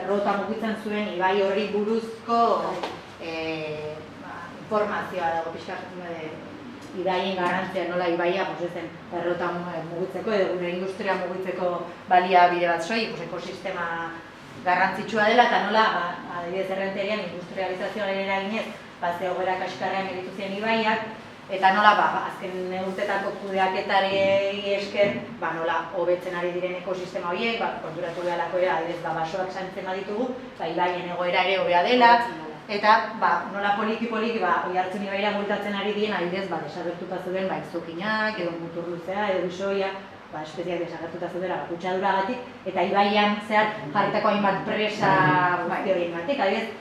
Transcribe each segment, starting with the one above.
errota mugitzen zuen ibai horri buruzko informazioa dago pixka ibaien garrantzia, nola ibaia ezen errota mugitzeko edo gure industria mugitzeko baliabide bat soilik, ekosistema garrantzitsua dela eta nola, adibidez Errenterian industrializazioaren eraginez, ze egoera kaskarrean gelditu ziren ibaiak, eta nola, azken urtetako kudeaketari esker, nola, hobetzen ari diren ekosistema horiek, konturatu behalako adibidez, basoak zaintzen baditugu, ibaien egoera ere hobea dela, eta nola poliki-poliki Oiartzun ibaira multatzen ari diren, adibidez, desagertuta zeuden izokinak, edo muturluzea, edo bisoia, espeziak desagertuta zeudela kutsaduragatik, eta ibaian zehar jarritako hainbat presa guzti horien batik, adibidez,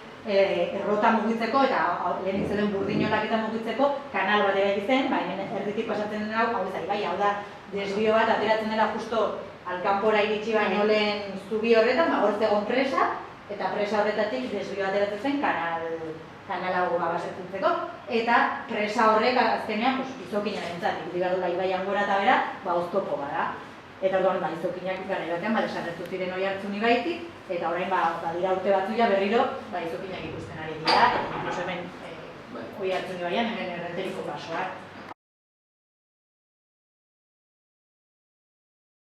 errota mugitzeko eta lehenik zeuden burdinolak eta mugitzeko kanal bat eraiki zen, hemen erditik pasatzen den hau ez ibai, hau da desbio bat ateratzen dela justo alkanpora iritsi baino lehen zubi horretan, hor zegoen presa, eta presa horretatik desbio bat ateratzen zen kanal hau basetzeko, eta presa horrek azkenean izokinaren zat, ikusi behar dula ibaian gora eta bera, oztopo bada. Eta orduan, izokinak gara batean, desagertu ziren Oiartzun ibaitik, eta orain badira urte batzu berriro izokinak ikusten ari dira, eta hemen Oiartzun ibaian, hemen Errenteriko basoak.